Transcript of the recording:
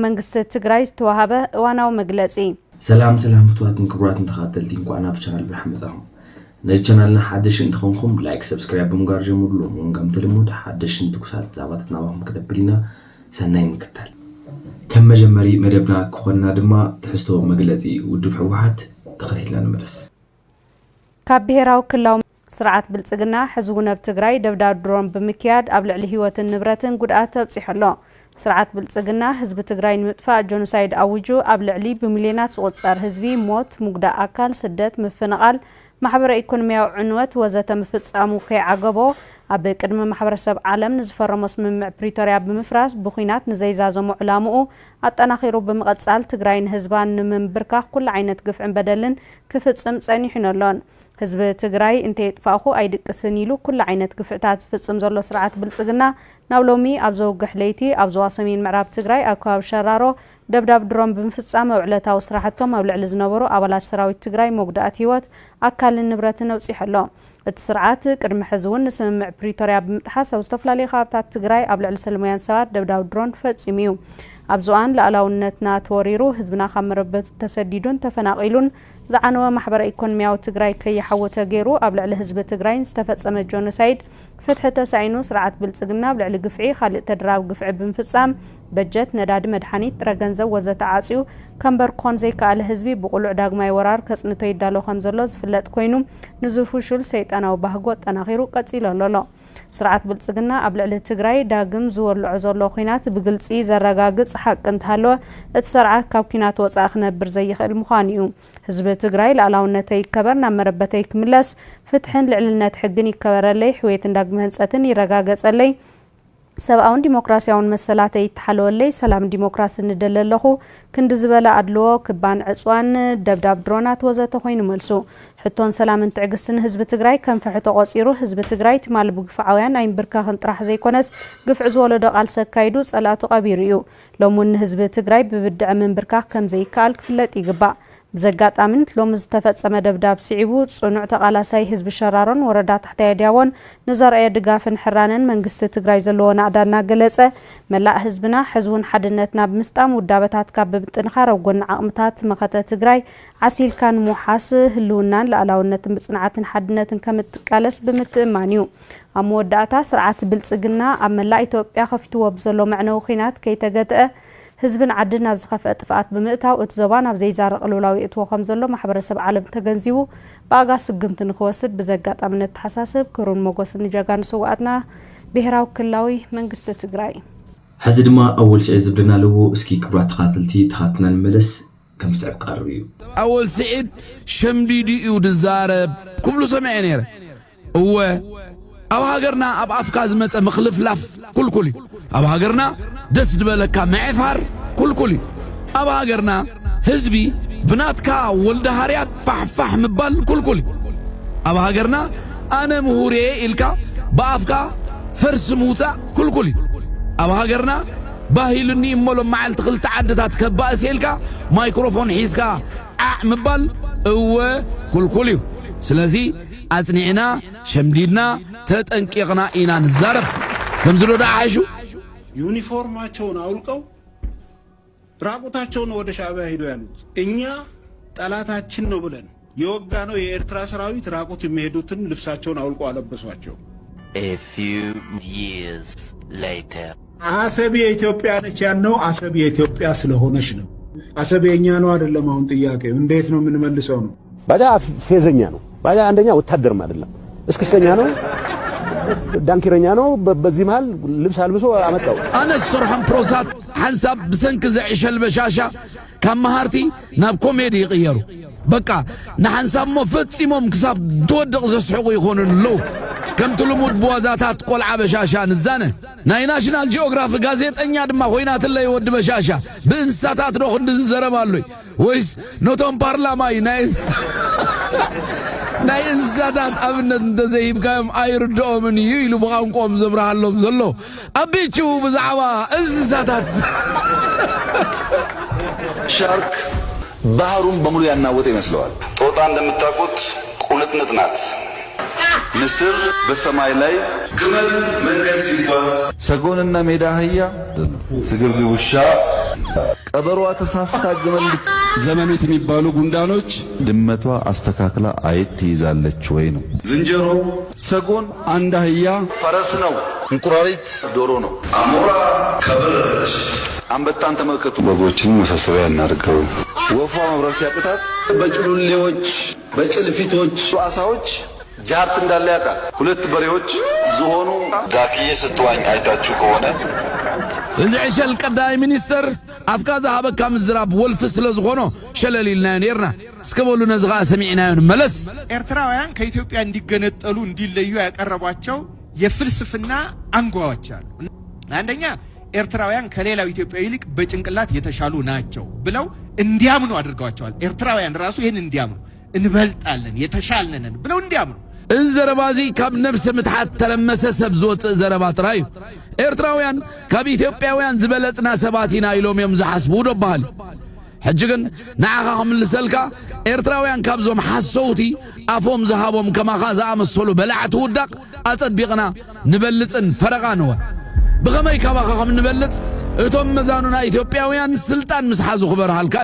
መንግስት ትግራይ ተዋሃበ ዋናው መግለጺ ሰላም ፍትዋትን ክብራትን ተኻተልቲ እንኳን ኣብ ቻናል ብሕመጻኹም ነዚ ቻናልና ሓድሽ እንትኾንኩም ላይክ ሰብስክራይብ ብምጋር ጀምሩ ወንገም ትልሙድ ሓድሽ እንትኩሳት ዛባትና ባኹም ከደብሊና ሰናይ ምክታል ከም መጀመሪ መደብና ክኾንና ድማ ትሕዝቶ መግለጺ ውድብ ሕወሓት ተኸታትልና ንመለስ ካብ ብሄራዊ ክልላዊ ስርዓት ብልጽግና ህዝቡ ናብ ትግራይ ደብዳብ ድሮን ብምክያድ ኣብ ልዕሊ ህይወትን ንብረትን ጉድኣት ተብጽሕሎ ስርዓት ብልጽግና ህዝብ ትግራይ ንምጥፋእ ጆኖሳይድ ኣውጁ ኣብ ልዕሊ ብሚልዮናት ዝቑጸር ህዝቢ ሞት ሙግዳእ ኣካል ስደት ምፍንቓል ማሕበረ ኢኮኖሚያዊ ዕንወት ወዘተ ምፍጻሙ ከይዓገቦ ኣብ ቅድመ ማሕበረሰብ ዓለም ንዝፈረሞ ስምምዕ ፕሪቶሪያ ብምፍራስ ብኹናት ንዘይዛዘሙ ዕላምኡ ኣጠናኺሩ ብምቕጻል ትግራይን ህዝባን ንምንብርካኽ ኩሉ ዓይነት ግፍዕን በደልን ክፍጽም ጸኒሑ ኣሎን ህዝብ ትግራይ እንተ ይጥፋኹ ኣይድቅስን ኢሉ ኩሉ ዓይነት ግፍዕታት ዝፍጽም ዘሎ ስርዓት ብልጽግና ናብ ሎሚ ኣብ ዘውግሕ ለይቲ ኣብ ዞባ ሰሜን ምዕራብ ትግራይ ኣብ ከባቢ ሸራሮ ደብዳብ ድሮን ብምፍጻም ዕለታዊ ስራሕቶም ኣብ ልዕሊ ዝነበሩ ኣባላት ሰራዊት ትግራይ መጉዳእት ህይወት ኣካልን ንብረትን ኣውፂሕሎ እቲ ስርዓት ቅድሚ ሕዚ እውን ንስምምዕ ፕሪቶሪያ ብምጥሓስ ኣብ ዝተፈላለዩ ከባብታት ትግራይ ኣብ ልዕሊ ሰለማውያን ሰባት ደብዳብ ድሮን ፈጺሙ እዩ ኣብ ዞኣን ላዕላውነትና ተወሪሩ ህዝብና ካብ መረበቱ ተሰዲዱን ተፈናቂሉን زعنوا محبر إيكونومياو تجراي كي يحوط غيرو قبل على حزب تجراي استفدت من جونوسايد فتح تسعينو سرعة بالسجنة على قفعي خالق تدراب قفع بنفسام بجت نداد مدحانيت رجنزة وزت عاصيو كمبر كونزي كعلى حزبي بقولوا عداق ما يورار كسنتو يدالو خمزلوز فلات كوينو نزوفو شول سيت أنا وبهجوت أنا غيرو قتيل لا سرعة بالسجنة قبل على تجراي داقم زور العزور لوخينات بقلسي زرقاقص حق انت هلو السرعة كابكينات وصاخنا برزي المخانيو حزب تجراي لعلاونته يكبرنا مربته يكملس فتحن لعلنا تحقن يكبر لي حويت داقم هنساتن يرقاقص لي سبعون ديمقراطيون مسلاتي يتحلو لي سلام ديمقراطي ندللخو كند زباله عدلو كبان عصوان دبداب درونات وزته خوين ملسو حتون سلام انتعقسن حزب تግራይ كم فحتو قصيرو حزب تግራይ تمال بغفعوያን اي بركاخن طرح زيكونس غفع زولدو قال سكايدو صلاتو قبيريو لومن حزب تግራይ ببدع من بركاخ كم زيكال كفلت يغبا بزقات امنت لوم استفصم دبداب سعيبو صنع تقالاساي حزب شرارون وردا تحت يداون نظر اي دغافن حرانن منግስት ትግራይ ዘለዎን አዳና ገለጸ መላእ ህዝብና ህዝቡን ሓድነትና ብምስጣም ውዳበታት ካብ ብጥንኻር ወጎን ዓቅምታት መኸተ ትግራይ ዓሲልካን ሙሓስ ህልውናን ለአላውነትን ብጽናዓትን ሓድነትን ከምትቃለስ ብምትእማንዩ አመወዳታ ስርዓት ብልጽግና ኣብ መላእ ኢትዮጵያ ከፊትዎ ብዘሎ መዕነው ኺናት ከይተገደአ ህዝብን ዓድን ኣብ ዝኸፈአ ጥፍኣት ብምእታው እቲ ዘባን ኣብ ዘይዛረቕ ሉላዊ እትዎ ከም ዘሎ ማሕበረሰብ ዓለም ተገንዚቡ ባጋ ስግምት ንኽወስድ ብዘጋጣምነት ተሓሳስብ ክሩን ሞጎስን ጀጋን ሰዋዕትና ብሄራዊ ክልላዊ መንግስቲ ትግራይ ሕዚ ድማ ኣወል ስዒድ ዝብልና ኣለዎ እስኪ ክብራት ተኻተልቲ ተኻትና ንመለስ ከም ስዕብ ቀርብ እዩ ኣወል ስዒድ ሸምዲዲ እዩ ድዛረብ ኩሉ ሰሚዐ ነይረ እወ ኣብ ሃገርና ኣብ ኣፍካ ዝመፀ ምኽልፍላፍ ኩልኩል እዩ ኣብ ሃገርና ደስ ድበለካ ማዕፋር ኩልኩል እዩ ኣብ ሃገርና ህዝቢ ብናትካ ወልደ ሃርያት ፋሕፋሕ ምባል ኩልኩል እዩ ኣብ ሃገርና ኣነ ምሁሬ ኢልካ ብኣፍካ ፈርስ ምውፃእ ኩልኩል እዩ ኣብ ሃገርና ባህሉኒ እመሎም መዓልቲ ክልተ ዓድታት ከባእስ ኢልካ ማይክሮፎን ሒዝካ ዓዕ ምባል እወ ኩልኩል እዩ ስለዚ ኣጽኒዕና ሸምዲድና ተጠንቂቕና ኢና ንዛረብ ከምዝሎ ዳዓሹ ዩኒፎርማቸውን አውልቀው ራቁታቸውን ወደ ሻዕቢያ ሄዱ ያሉት እኛ ጠላታችን ነው ብለን የወጋ ነው የኤርትራ ሰራዊት ራቁት የሚሄዱትን ልብሳቸውን አውልቀው አለበሷቸው A few years later አሰብ የኢትዮጵያ ነች ያልነው አሰብ የኢትዮጵያ ስለሆነች ነው አሰብ የኛ ነው አይደለም አሁን ጥያቄው እንዴት ነው ምን መልሰው ነው ባዳ ፌዘኛ ነው ባዳ አንደኛ ወታደርም አይደለም እስክስተኛ ነው ዳንኪረኛ ነው በዚህ መሃል ልብስ አልብሶ አመጣው አነ ሱርሃን ፕሮሳት ሐንሳብ በሰንክ ዘዕሸል በሻሻ ከመሃርቲ ናብ ኮሜዲ ይቀየሩ በቃ ንሐንሳብ ፈጽሞም ክሳብ ተወደቕ ዘስሕቁ ይኾኑን ለው ከም ትልሙድ በዋዛታት ቆልዓ በሻሻ ንዛነ ናይ ናሽናል ጂኦግራፊ ጋዜጠኛ ድማ ኮይናት ላይ ወድ በሻሻ በእንስሳታት ነው እንድዘረባሉይ ወይስ ኖቶም ፓርላማይ ናይ እንስሳታት ኣብነት እንተዘይብካዮም ኣይርድኦምን እዩ ኢሉ ብቋንቋኦም ዘብርሃሎም ዘሎ ኣቢቹ ብዛዕባ እንስሳታት ሻርክ ባህሩን በሙሉ ያናወጠ ይመስለዋል ጦጣ እንደምታውቁት ቁልጥንጥ ናት ንስር በሰማይ ላይ ግመል መንገድ ሲጓዝ ሰጎንና ሜዳ አህያ ስግብግብ ውሻ ቀበሮዋ ተሳስታ ግመል ዘመሜት የሚባሉ ጉንዳኖች ድመቷ አስተካክላ አይት ትይዛለች ወይ ነው። ዝንጀሮ፣ ሰጎን፣ አንድ አህያ ፈረስ ነው። እንቁራሪት ዶሮ ነው። አሞራ ከብረች። አንበጣን ተመልከቱ። በጎችን መሰብሰቢያ እናድርገው። ወፏ መብረር ሲያቅታት በጭሉሌዎች በጭልፊቶች አሳዎች ጃርት እንዳለ ያውቃል። ሁለት በሬዎች ዝሆኑ ዳክዬ ስትዋኝ አይታችሁ ከሆነ እዚ ዕሸል ቀዳይ ሚኒስተር አፍካዛ ሀበካ ምዝራብ ወልፍ ስለዝኾኖ ሸለሊልና ነርና እስከበሉ ነዝጋ ሰሚዕናዮን መለስ ኤርትራውያን ከኢትዮጵያ እንዲገነጠሉ እንዲለዩ ያቀረቧቸው የፍልስፍና አንጓዎች አሉ። አንደኛ ኤርትራውያን ከሌላው ኢትዮጵያዊ ይልቅ በጭንቅላት የተሻሉ ናቸው ብለው እንዲያምኑ አድርገዋቸዋል። ኤርትራውያን ራሱ ይሄን እንዲያምኑ እንበልጣለን የተሻልነን ብለው እንዲያምኑ እንዘረባዚ ካብ ነፍስ ምትሓት ተለመሰ ሰብ ዝወፅእ ዘረባ ጥራይ ኤርትራውያን ካብ ኢትዮጵያውያን ዝበለጽና ሰባት ኢና ኢሎም እዮም ዝሓስቡ ደባሃል። ሕጂ ግን ንዓኻ ከምልሰልካ ኤርትራውያን ካብዞም ሓሰውቲ ኣፎም ዝሃቦም ከማኻ ዝኣመሰሉ በላዕቲ ውዳቕ ኣጸቢቕና ንበልጽን ፈረቓ ንወ ብኸመይ ካባኻ ከም ንበልጽ እቶም መዛኑና ኢትዮጵያውያን ስልጣን ምስ ሓዙ ክበርሃልካ